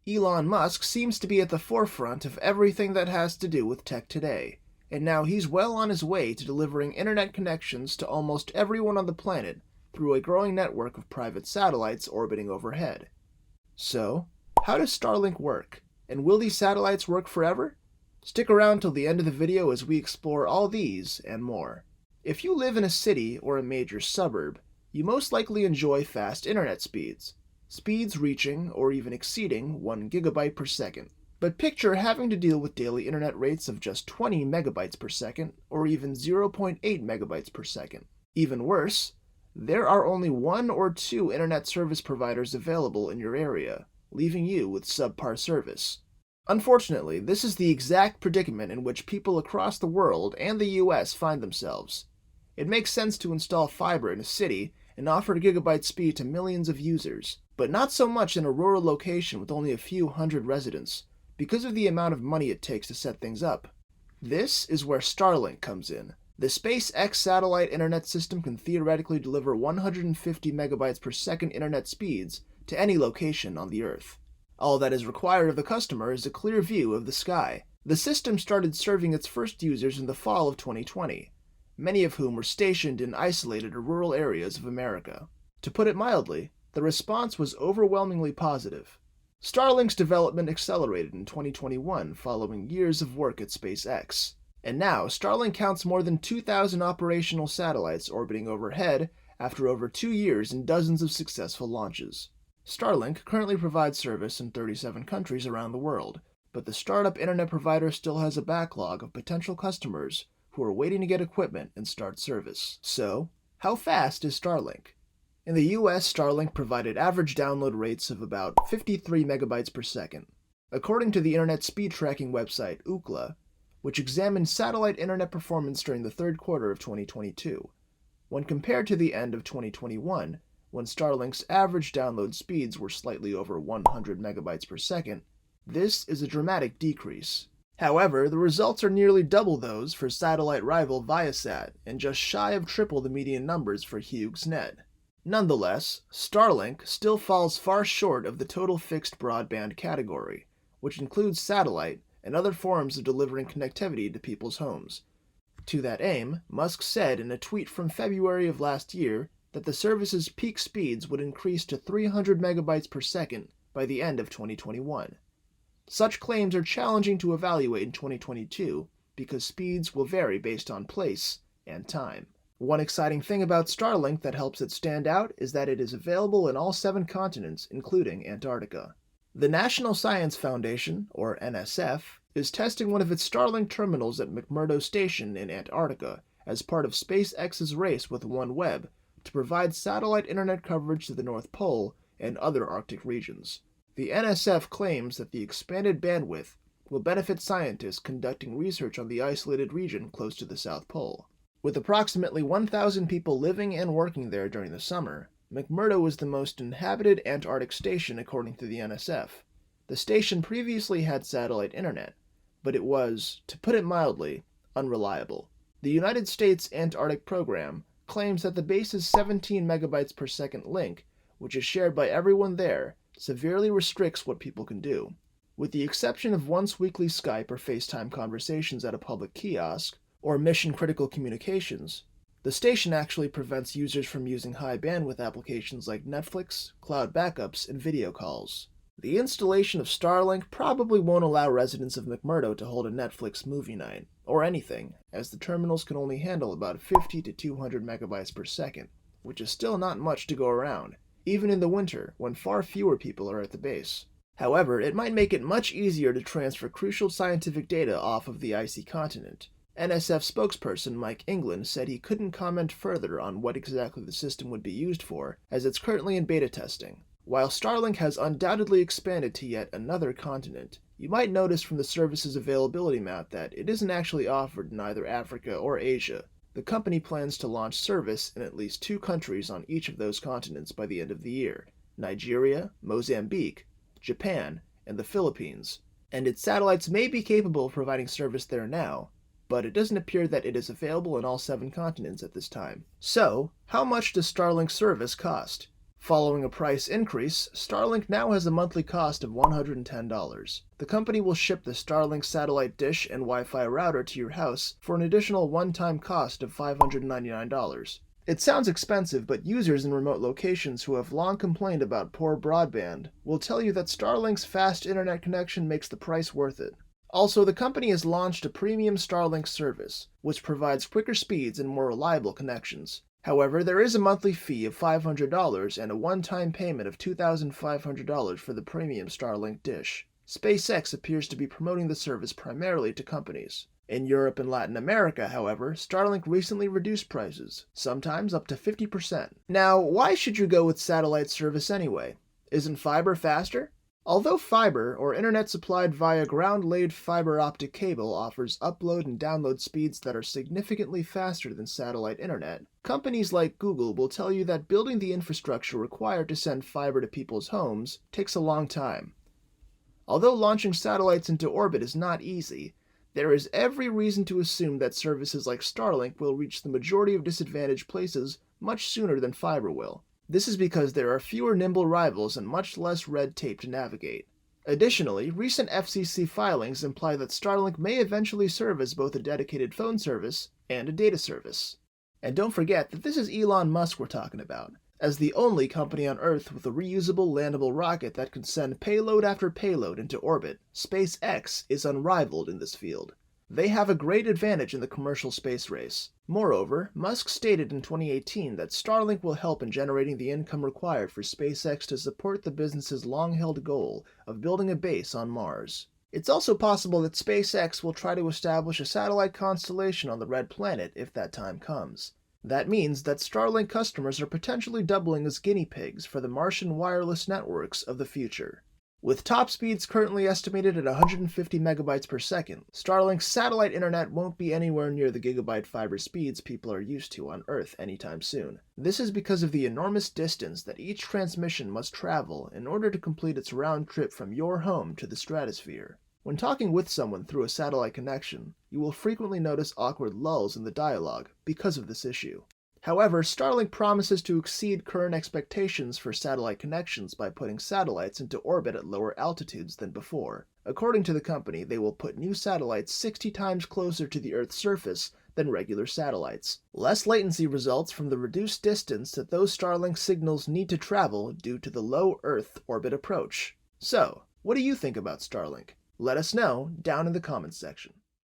Elon Musk seems to be at the forefront of everything that has to do with tech today, and now he's well on his way to delivering internet connections to almost everyone on the planet through a growing network of private satellites orbiting overhead. So, how does Starlink work? And will these satellites work forever? Stick around till the end of the video as we explore all these and more. If you live in a city or a major suburb, you most likely enjoy fast internet speeds reaching or even exceeding 1 gigabyte per second. But picture having to deal with daily internet rates of just 20 megabytes per second or even 0.8 megabytes per second. Even worse, there are only 1 or 2 internet service providers available in your area, leaving you with subpar service. Unfortunately, this is the exact predicament in which people across the world and the US find themselves. It makes sense to install fiber in a city and offer gigabyte speed to millions of users, but not so much in a rural location with only a few hundred residents, because of the amount of money it takes to set things up. This is where Starlink comes in. The SpaceX satellite internet system can theoretically deliver 150 megabytes per second internet speeds to any location on the Earth. All that is required of the customer is a clear view of the sky. The system started serving its first users in the fall of 2020, many of whom were stationed in isolated or rural areas of America. To put it mildly, the response was overwhelmingly positive. Starlink's development accelerated in 2021 following years of work at SpaceX. And now, Starlink counts more than 2,000 operational satellites orbiting overhead after over 2 years and dozens of successful launches. Starlink currently provides service in 37 countries around the world, but the startup internet provider still has a backlog of potential customers who are waiting to get equipment and start service. So, how fast is Starlink? In the US, Starlink provided average download rates of about 53 megabytes per second. According to the internet speed tracking website Ookla, which examined satellite internet performance during the third quarter of 2022, when compared to the end of 2021, when Starlink's average download speeds were slightly over 100 megabytes per second, this is a dramatic decrease. However, the results are nearly double those for satellite rival Viasat and just shy of triple the median numbers for HughesNet. Nonetheless, Starlink still falls far short of the total fixed broadband category, which includes satellite and other forms of delivering connectivity to people's homes. To that aim, Musk said in a tweet from February of last year that the service's peak speeds would increase to 300 megabytes per second by the end of 2021. Such claims are challenging to evaluate in 2022 because speeds will vary based on place and time. One exciting thing about Starlink that helps it stand out is that it is available in all 7 continents, including Antarctica. The National Science Foundation, or NSF, is testing one of its Starlink terminals at McMurdo Station in Antarctica as part of SpaceX's race with OneWeb to provide satellite internet coverage to the North Pole and other Arctic regions. The NSF claims that the expanded bandwidth will benefit scientists conducting research on the isolated region close to the South Pole. With approximately 1,000 people living and working there during the summer, McMurdo is the most inhabited Antarctic station according to the NSF. The station previously had satellite internet, but it was, to put it mildly, unreliable. The United States Antarctic Program claims that the base's 17 megabytes per second link, which is shared by everyone there, severely restricts what people can do. With the exception of once weekly Skype or FaceTime conversations at a public kiosk, or mission-critical communications, the station actually prevents users from using high-bandwidth applications like Netflix, cloud backups, and video calls. The installation of Starlink probably won't allow residents of McMurdo to hold a Netflix movie night, or anything, as the terminals can only handle about 50 to 200 megabytes per second, which is still not much to go around, even in the winter when far fewer people are at the base. However, it might make it much easier to transfer crucial scientific data off of the icy continent. NSF spokesperson Mike England said he couldn't comment further on what exactly the system would be used for, as it's currently in beta testing. While Starlink has undoubtedly expanded to yet another continent, you might notice from the service's availability map that it isn't actually offered in either Africa or Asia. The company plans to launch service in at least 2 countries on each of those continents by the end of the year: Nigeria, Mozambique, Japan, and the Philippines. And its satellites may be capable of providing service there now, but it doesn't appear that it is available in all 7 continents at this time. So, how much does Starlink service cost? Following a price increase, Starlink now has a monthly cost of $110. The company will ship the Starlink satellite dish and Wi-Fi router to your house for an additional one-time cost of $599. It sounds expensive, but users in remote locations who have long complained about poor broadband will tell you that Starlink's fast internet connection makes the price worth it. Also, the company has launched a premium Starlink service, which provides quicker speeds and more reliable connections. However, there is a monthly fee of $500 and a one-time payment of $2,500 for the premium Starlink dish. SpaceX appears to be promoting the service primarily to companies. In Europe and Latin America, however, Starlink recently reduced prices, sometimes up to 50%. Now, why should you go with satellite service anyway? Isn't fiber faster? Although fiber, or internet supplied via ground-laid fiber optic cable, offers upload and download speeds that are significantly faster than satellite internet, companies like Google will tell you that building the infrastructure required to send fiber to people's homes takes a long time. Although launching satellites into orbit is not easy, there is every reason to assume that services like Starlink will reach the majority of disadvantaged places much sooner than fiber will. This is because there are fewer nimble rivals and much less red tape to navigate. Additionally, recent FCC filings imply that Starlink may eventually serve as both a dedicated phone service and a data service. And don't forget that this is Elon Musk we're talking about. As the only company on Earth with a reusable landable rocket that can send payload after payload into orbit, SpaceX is unrivaled in this field. They have a great advantage in the commercial space race. Moreover, Musk stated in 2018 that Starlink will help in generating the income required for SpaceX to support the business's long-held goal of building a base on Mars. It's also possible that SpaceX will try to establish a satellite constellation on the Red Planet if that time comes. That means that Starlink customers are potentially doubling as guinea pigs for the Martian wireless networks of the future. With top speeds currently estimated at 150 megabytes per second, Starlink's satellite internet won't be anywhere near the gigabyte fiber speeds people are used to on Earth anytime soon. This is because of the enormous distance that each transmission must travel in order to complete its round trip from your home to the stratosphere. When talking with someone through a satellite connection, you will frequently notice awkward lulls in the dialogue because of this issue. However, Starlink promises to exceed current expectations for satellite connections by putting satellites into orbit at lower altitudes than before. According to the company, they will put new satellites 60 times closer to the Earth's surface than regular satellites. Less latency results from the reduced distance that those Starlink signals need to travel due to the low Earth orbit approach. So, what do you think about Starlink? Let us know down in the comments section.